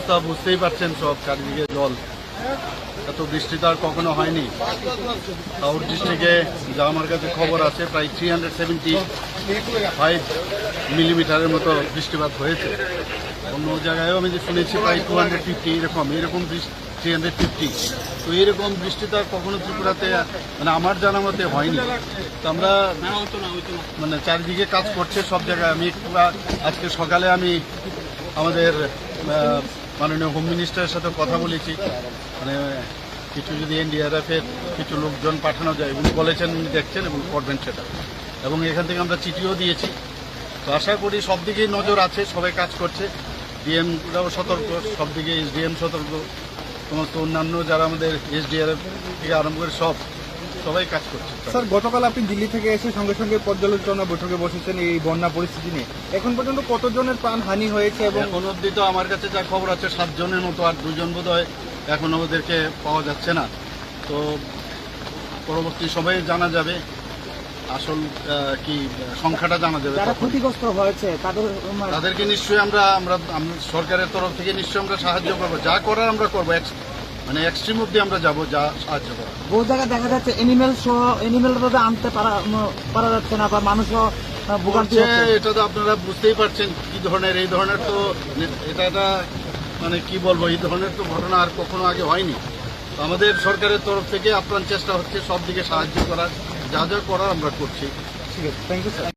অবস্থা বুঝতেই পারছেন, সব চারিদিকে জল। এত বৃষ্টি তো আর কখনো হয়নি। সাউথ ডিস্ট্রিক্টে যা আমার কাছে খবর আছে প্রায় 375 মিলিমিটারের মতো বৃষ্টিপাত হয়েছে। অন্য জায়গায়ও আমি যে শুনেছি প্রায় 250 এরকম 350। তো এরকম বৃষ্টি তো আর কখনো ত্রিপুরাতে মানে আমার জানা মতে হয়নি। তো আমরা মানে চারিদিকে কাজ করছে সব জায়গায়। আমি একটু আজকে সকালে আমি আমাদের মাননীয় হোম মিনিস্টারের সাথে কথা বলেছি, মানে কিছু যদি এনডিআরএফের কিছু লোকজন পাঠানো যায়, উনি বলেছেন উনি দেখছেন এবং করবেন সেটা। এবং এখান থেকে আমরা চিঠিও দিয়েছি। তো আশা করি সব দিকেই নজর আছে, সবাই কাজ করছে। ডিএমরাও সতর্ক, সব দিকে এসডিএম সতর্ক, সমস্ত অন্যান্য যারা আমাদের এসডিআরএফ থেকে আরম্ভ করে সবাই কাজ করছে। স্যার, গতকাল আপনি দিল্লি থেকে এসে সঙ্গে সঙ্গে পর্যালোচনা বৈঠকে বসেছেন এই বন্যা পরিস্থিতি নিয়ে। এখন পর্যন্ত কতজনের প্রাণ হানি হয়েছে? এবং এখন অবধি তো আমার কাছে যা খবর আছে 7 জনের মতো, আর 2 জন বোধ হয় এখনো ওদেরকে পাওয়া যাচ্ছে না। তো পরবর্তী সময়ে জানা যাবে, আসল কি সংখ্যাটা জানা যাবে। যারা ক্ষতিগ্রস্ত হয়েছে তাদেরকে নিশ্চয়ই আমরা সরকারের তরফ থেকে নিশ্চয়ই আমরা সাহায্য করবো। যা করার আমরা করবো, মানে এক্সট্রিম অব্দি আমরা যাবো, যা সাহায্য করবো। বহু জায়গায় দেখা যাচ্ছে এনিমেল আনতে পারা যাচ্ছে না, বা মানুষও ভোগান্তি হচ্ছে। এটা তো আপনারা বুঝতেই পারছেন কি ধরনের, এই ধরনের তো এটা মানে কি বলবো, এই ধরনের তো ঘটনা আর কখনো আগে হয়নি। তো আমাদের সরকারের তরফ থেকে আপ্রাণ চেষ্টা হচ্ছে সব দিকে সাহায্য করার, যা যা করার আমরা করছি। ঠিক আছে, থ্যাংক ইউ স্যার।